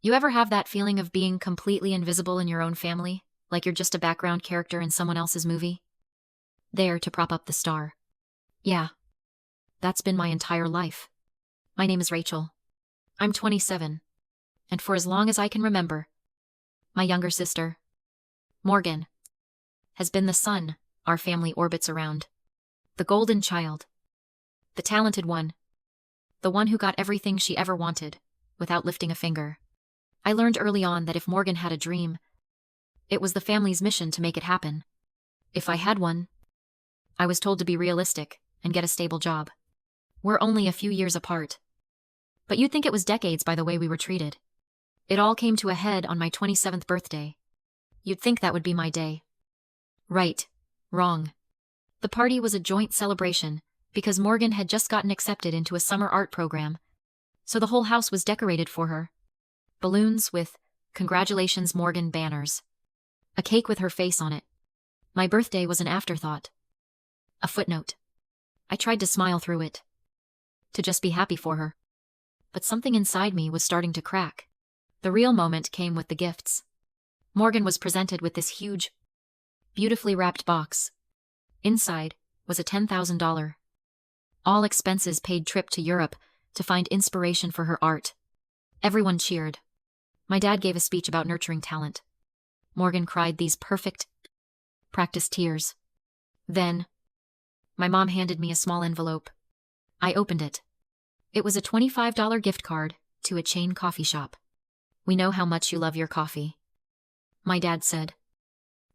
You ever have that feeling of being completely invisible in your own family, like you're just a background character in someone else's movie? There to prop up the star. Yeah, that's been my entire life. My name is Rachel. I'm 27. And for as long as I can remember, my younger sister, Morgan, has been the sun our family orbits around. The golden child. The talented one. The one who got everything she ever wanted, without lifting a finger. I learned early on that if Morgan had a dream, it was the family's mission to make it happen. If I had one, I was told to be realistic and get a stable job. We're only a few years apart. But you'd think it was decades by the way we were treated. It all came to a head on my 27th birthday. You'd think that would be my day. Right. Wrong. The party was a joint celebration because Morgan had just gotten accepted into a summer art program, so the whole house was decorated for her. Balloons with "Congratulations Morgan" banners. A cake with her face on it. My birthday was an afterthought. A footnote. I tried to smile through it. To just be happy for her. But something inside me was starting to crack. The real moment came with the gifts. Morgan was presented with this huge, beautifully wrapped box. Inside was a $10,000, all expenses paid trip to Europe to find inspiration for her art. Everyone cheered. My dad gave a speech about nurturing talent. Morgan cried these perfect, practiced tears. Then, my mom handed me a small envelope. I opened it. It was a $25 gift card to a chain coffee shop. "We know how much you love your coffee," my dad said,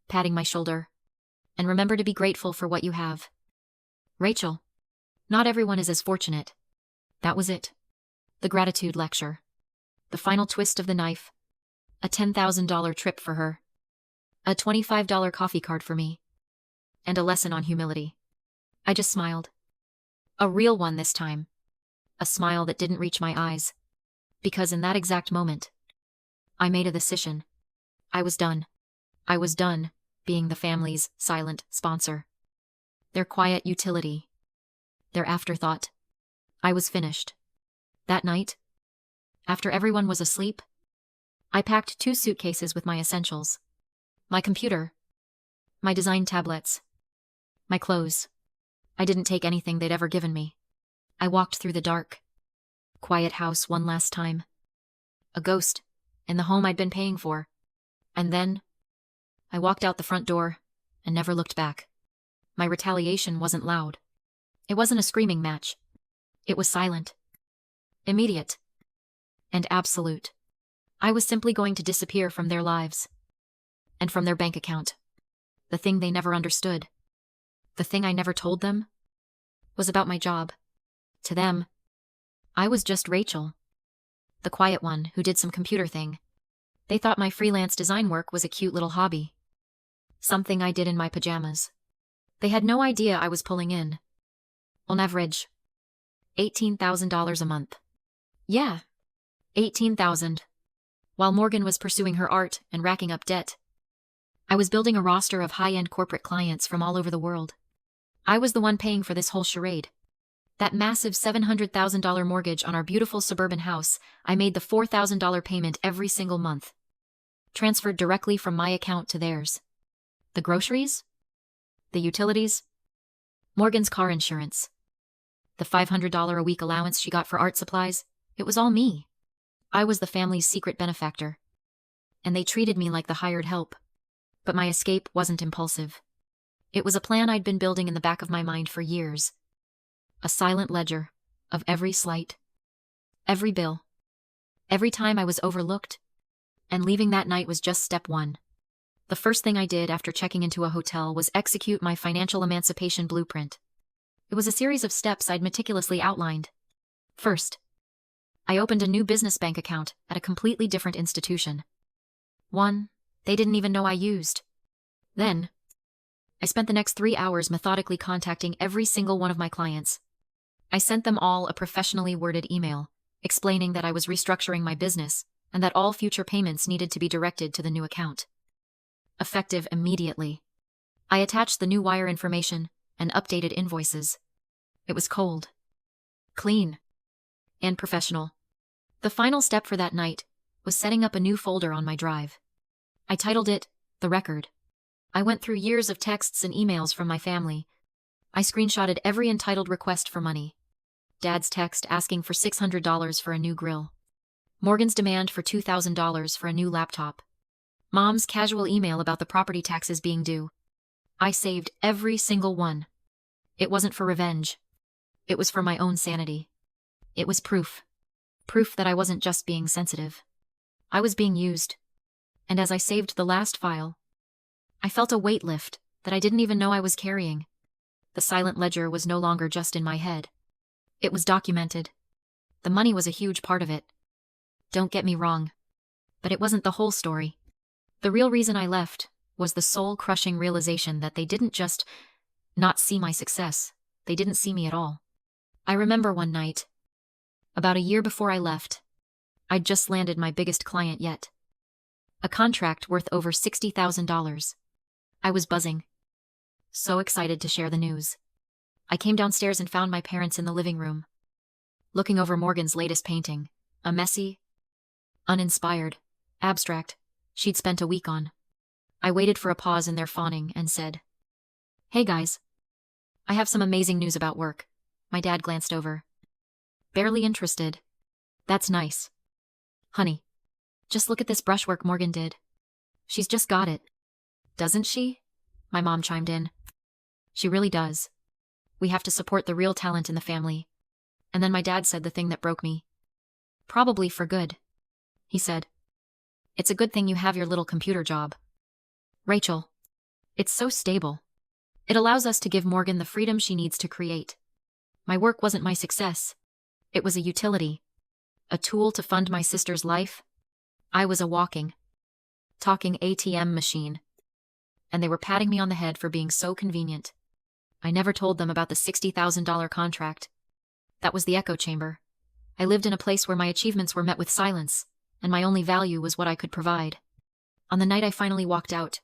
patting my shoulder. "And remember to be grateful for what you have. Rachel, not everyone is as fortunate." That was it. The gratitude lecture. The final twist of the knife. A $10,000 trip for her. A $25 coffee card for me. And a lesson on humility. I just smiled. A real one this time. A smile that didn't reach my eyes. Because in that exact moment, I made a decision. I was done. I was done being the family's silent sponsor. Their quiet utility. Their afterthought. I was finished. That night, after everyone was asleep, I packed 2 suitcases with my essentials. My computer. My design tablets. My clothes. I didn't take anything they'd ever given me. I walked through the dark, quiet house one last time. A ghost in the home I'd been paying for. And then, I walked out the front door and never looked back. My retaliation wasn't loud. It wasn't a screaming match. It was silent. Immediate. And absolute. I was simply going to disappear from their lives. And from their bank account. The thing they never understood. The thing I never told them. Was about my job. To them, I was just Rachel. The quiet one who did some computer thing. They thought my freelance design work was a cute little hobby. Something I did in my pajamas. They had no idea I was pulling in, on average, $18,000 a month. Yeah, $18,000. While Morgan was pursuing her art and racking up debt, I was building a roster of high-end corporate clients from all over the world. I was the one paying for this whole charade. That massive $700,000 mortgage on our beautiful suburban house, I made the $4,000 payment every single month. Transferred directly from my account to theirs. The groceries? The utilities? Morgan's car insurance. The $500 a week allowance she got for art supplies? It was all me. I was the family's secret benefactor. And they treated me like the hired help. But my escape wasn't impulsive. It was a plan I'd been building in the back of my mind for years. A silent ledger of every slight, every bill, every time I was overlooked, and leaving that night was just step 1. The first thing I did after checking into a hotel was execute my financial emancipation blueprint. It was a series of steps I'd meticulously outlined. First, I opened a new business bank account at a completely different institution. One they didn't even know I used. Then, I spent the next 3 hours methodically contacting every single one of my clients. I sent them all a professionally worded email, explaining that I was restructuring my business and that all future payments needed to be directed to the new account. Effective immediately. I attached the new wire information and updated invoices. It was cold, clean, and professional. The final step for that night was setting up a new folder on my drive. I titled it, The Record. I went through years of texts and emails from my family. I screenshotted every entitled request for money. Dad's text asking for $600 for a new grill. Morgan's demand for $2,000 for a new laptop. Mom's casual email about the property taxes being due. I saved every single one. It wasn't for revenge. It was for my own sanity. It was proof. Proof that I wasn't just being sensitive. I was being used. And as I saved the last file, I felt a weight lift that I didn't even know I was carrying. The silent ledger was no longer just in my head. It was documented. The money was a huge part of it. Don't get me wrong. But it wasn't the whole story. The real reason I left was the soul-crushing realization that they didn't just not see my success. They didn't see me at all. I remember one night, about a year before I left, I'd just landed my biggest client yet. A contract worth over $60,000. I was buzzing. So excited to share the news. I came downstairs and found my parents in the living room, looking over Morgan's latest painting, a messy, uninspired, abstract she'd spent a week on. I waited for a pause in their fawning and said, "Hey guys. I have some amazing news about work." My dad glanced over. "Barely interested." "That's nice. Honey, just look at this brushwork Morgan did. She's just got it." "Doesn't she?" My mom chimed in. "She really does. We have to support the real talent in the family." And then my dad said the thing that broke me. "Probably for good," he said. "It's a good thing you have your little computer job, Rachel. It's so stable. It allows us to give Morgan the freedom she needs to create. My work wasn't my success. It was a utility. A tool to fund my sister's life. I was a walking, talking ATM machine. And they were patting me on the head for being so convenient. I never told them about the $60,000 contract. That was the echo chamber. I lived in a place where my achievements were met with silence, and my only value was what I could provide. On the night I finally walked out,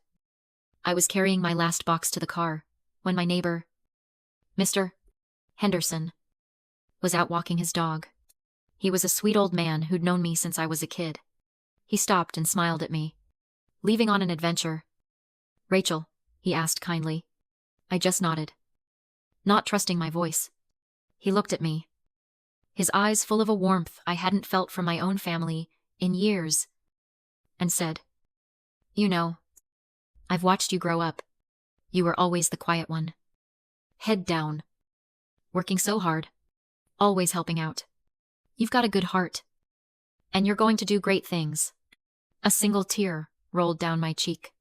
I was carrying my last box to the car, when my neighbor, Mr. Henderson, was out walking his dog. He was a sweet old man who'd known me since I was a kid. He stopped and smiled at me. "Leaving on an adventure, Rachel?" he asked kindly. I just nodded, not trusting my voice. He looked at me, his eyes full of a warmth I hadn't felt from my own family in years, and said, "You know, I've watched you grow up. You were always the quiet one. Head down. Working so hard. Always helping out. You've got a good heart. And you're going to do great things." A single tear rolled down my cheek.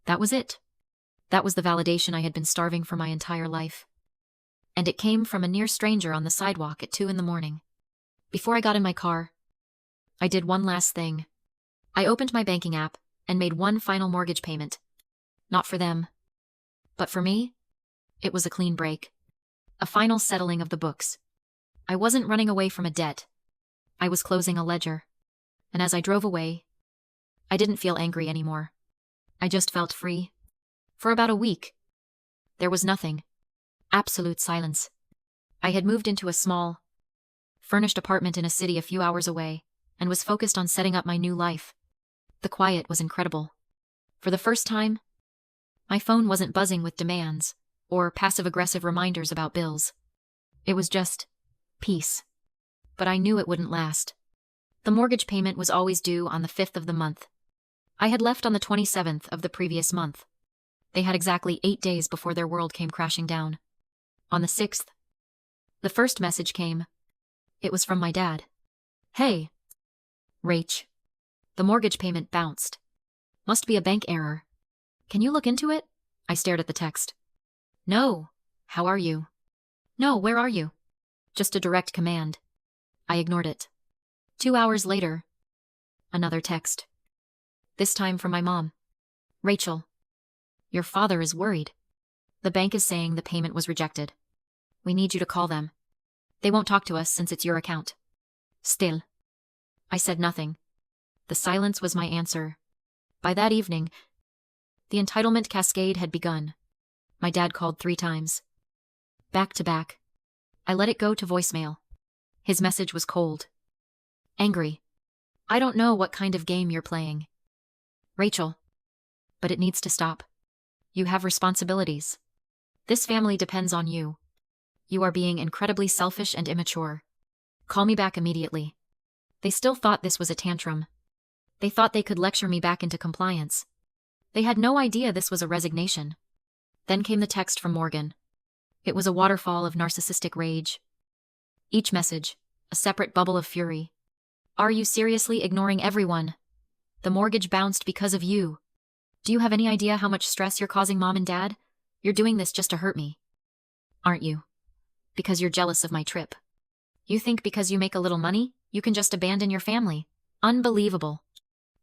That was it. That was the validation I had been starving for my entire life. And it came from a near stranger on the sidewalk at 2 a.m. Before I got in my car, I did one last thing. I opened my banking app and made one final mortgage payment. Not for them, but for me, it was a clean break. A final settling of the books. I wasn't running away from a debt. I was closing a ledger. And as I drove away, I didn't feel angry anymore. I just felt free. For about a week, there was nothing. Absolute silence. I had moved into a small, furnished apartment in a city a few hours away, and was focused on setting up my new life. The quiet was incredible. For the first time, my phone wasn't buzzing with demands or passive-aggressive reminders about bills. It was just peace. But I knew it wouldn't last. The mortgage payment was always due on the 5th of the month. I had left on the 27th of the previous month. They had exactly 8 days before their world came crashing down. On the 6th, the first message came. It was from my dad. "Hey, Rach. The mortgage payment bounced. Must be a bank error. Can you look into it?" I stared at the text. "No. How are you?" "No, where are you?" Just a direct command. I ignored it. 2 hours later, another text. This time from my mom. "Rachel, your father is worried. The bank is saying the payment was rejected. We need you to call them. They won't talk to us since it's your account." Still, I said nothing. The silence was my answer. By that evening, the entitlement cascade had begun. My dad called 3 times. Back to back. I let it go to voicemail. His message was cold. Angry. I don't know what kind of game you're playing, Rachel, but it needs to stop. You have responsibilities. This family depends on you. You are being incredibly selfish and immature. Call me back immediately. They still thought this was a tantrum. They thought they could lecture me back into compliance. They had no idea this was a resignation. Then came the text from Morgan. It was a waterfall of narcissistic rage. Each message, a separate bubble of fury. Are you seriously ignoring everyone? The mortgage bounced because of you. Do you have any idea how much stress you're causing Mom and Dad? You're doing this just to hurt me. Aren't you? Because you're jealous of my trip. You think because you make a little money, you can just abandon your family. Unbelievable.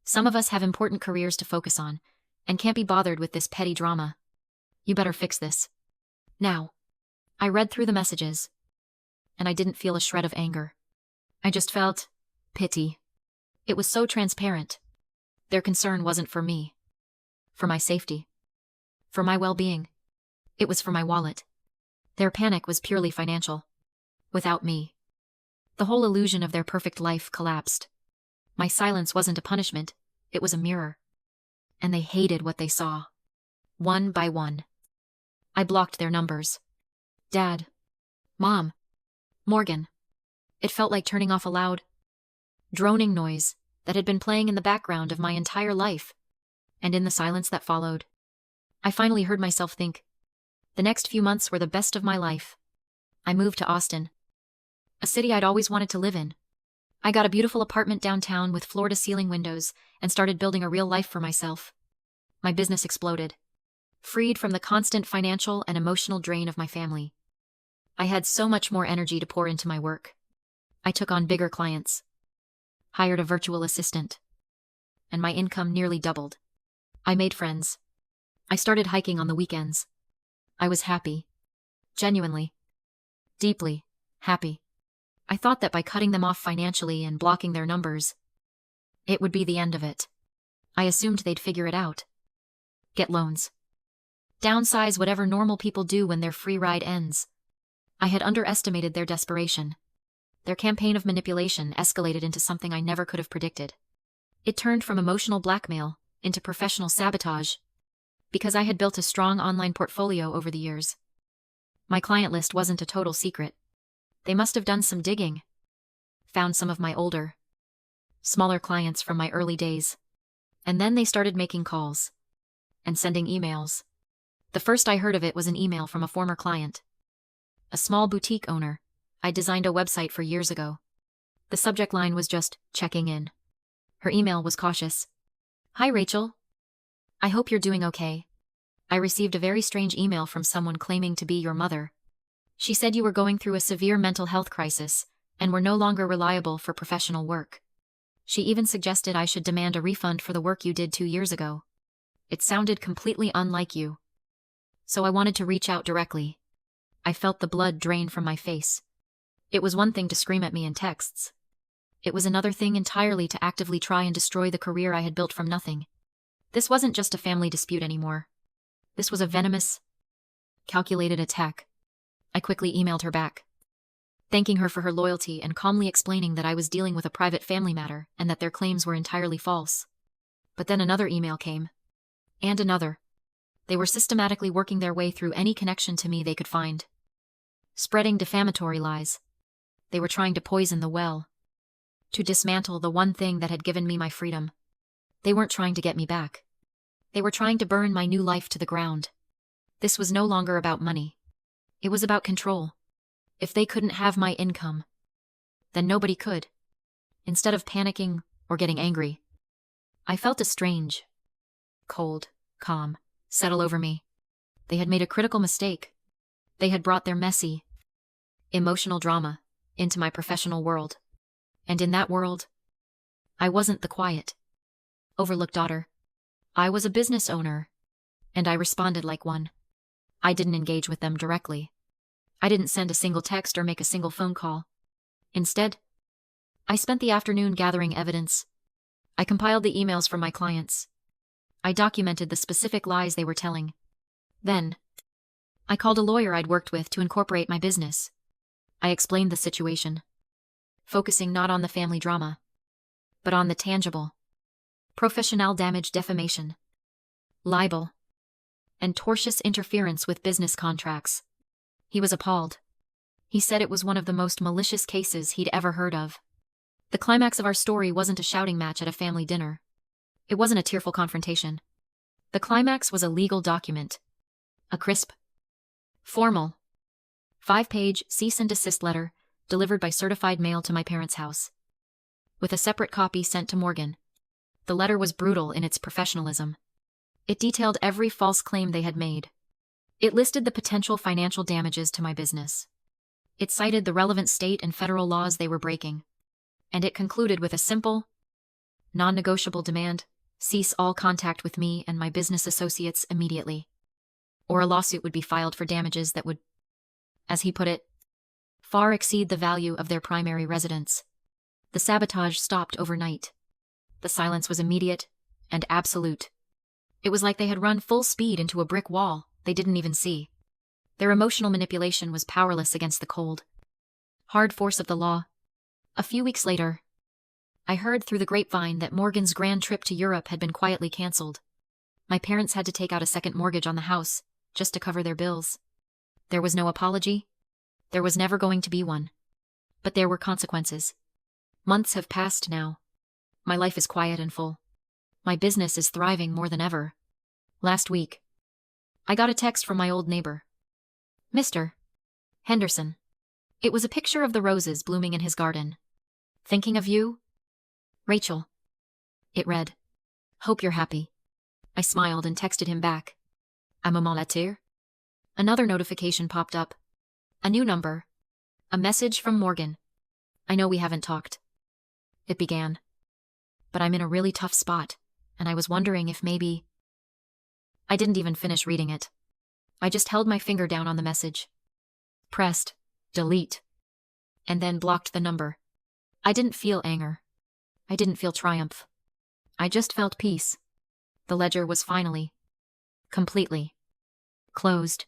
Some of us have important careers to focus on, and can't be bothered with this petty drama. You better fix this. Now. I read through the messages, and I didn't feel a shred of anger. I just felt pity. It was so transparent. Their concern wasn't for me. For my safety. For my well-being. It was for my wallet. Their panic was purely financial. Without me. The whole illusion of their perfect life collapsed. My silence wasn't a punishment, it was a mirror. And they hated what they saw. One by one. I blocked their numbers. Dad. Mom. Morgan. It felt like turning off a loud, droning noise that had been playing in the background of my entire life. And in the silence that followed, I finally heard myself think. The next few months were the best of my life. I moved to Austin, a city I'd always wanted to live in. I got a beautiful apartment downtown with floor-to-ceiling windows and started building a real life for myself. My business exploded, freed from the constant financial and emotional drain of my family. I had so much more energy to pour into my work. I took on bigger clients, hired a virtual assistant, and my income nearly doubled. I made friends. I started hiking on the weekends. I was happy. Genuinely. Deeply happy. I thought that by cutting them off financially and blocking their numbers, it would be the end of it. I assumed they'd figure it out. Get loans. Downsize whatever normal people do when their free ride ends. I had underestimated their desperation. Their campaign of manipulation escalated into something I never could have predicted. It turned from emotional blackmail into professional sabotage, because I had built a strong online portfolio over the years. My client list wasn't a total secret. They must have done some digging. Found some of my older, smaller clients from my early days. And then they started making calls and sending emails. The first I heard of it was an email from a former client, a small boutique owner. I designed a website for years ago. The subject line was just checking in. Her email was cautious. Hi Rachel. I hope you're doing okay. I received a very strange email from someone claiming to be your mother. She said you were going through a severe mental health crisis and were no longer reliable for professional work. She even suggested I should demand a refund for the work you did 2 years ago. It sounded completely unlike you. So I wanted to reach out directly. I felt the blood drain from my face. It was one thing to scream at me in texts. It was another thing entirely to actively try and destroy the career I had built from nothing. This wasn't just a family dispute anymore. This was a venomous, calculated attack. I quickly emailed her back, thanking her for her loyalty and calmly explaining that I was dealing with a private family matter and that their claims were entirely false. But then another email came. And another. They were systematically working their way through any connection to me they could find, spreading defamatory lies. They were trying to poison the well, to dismantle the one thing that had given me my freedom. They weren't trying to get me back. They were trying to burn my new life to the ground. This was no longer about money. It was about control. If they couldn't have my income, then nobody could. Instead of panicking or getting angry, I felt a strange, cold calm settle over me. They had made a critical mistake. They had brought their messy, emotional drama into my professional world. And in that world, I wasn't the quiet, overlooked daughter. I was a business owner, and I responded like one. I didn't engage with them directly. I didn't send a single text or make a single phone call. Instead, I spent the afternoon gathering evidence. I compiled the emails from my clients. I documented the specific lies they were telling. Then, I called a lawyer I'd worked with to incorporate my business. I explained the situation, focusing not on the family drama, but on the tangible. Professional damage, defamation, libel, and tortious interference with business contracts. He was appalled. He said it was one of the most malicious cases he'd ever heard of. The climax of our story wasn't a shouting match at a family dinner. It wasn't a tearful confrontation. The climax was a legal document. A crisp, formal, 5-page cease and desist letter delivered by certified mail to my parents' house, with a separate copy sent to Morgan. The letter was brutal in its professionalism. It detailed every false claim they had made. It listed the potential financial damages to my business. It cited the relevant state and federal laws they were breaking. And it concluded with a simple, non-negotiable demand: cease all contact with me and my business associates immediately, or a lawsuit would be filed for damages that would, as he put it, far exceed the value of their primary residence. The sabotage stopped overnight. The silence was immediate and absolute. It was like they had run full speed into a brick wall they didn't even see. Their emotional manipulation was powerless against the cold, hard force of the law. A few weeks later, I heard through the grapevine that Morgan's grand trip to Europe had been quietly cancelled. My parents had to take out a second mortgage on the house just to cover their bills. There was no apology. There was never going to be one. But there were consequences. Months have passed now. My life is quiet and full. My business is thriving more than ever. Last week, I got a text from my old neighbor, Mr. Henderson. It was a picture of the roses blooming in his garden. "Thinking of you, Rachel." It read, "Hope you're happy." I smiled and texted him back, "À maman la tire." Another notification popped up. A new number. A message from Morgan. "I know we haven't talked," it began, "but I'm in a really tough spot, and I was wondering if maybe—" I didn't even finish reading it. I just held my finger down on the message, pressed delete, and then blocked the number. I didn't feel anger. I didn't feel triumph. I just felt peace. The ledger was finally, completely closed.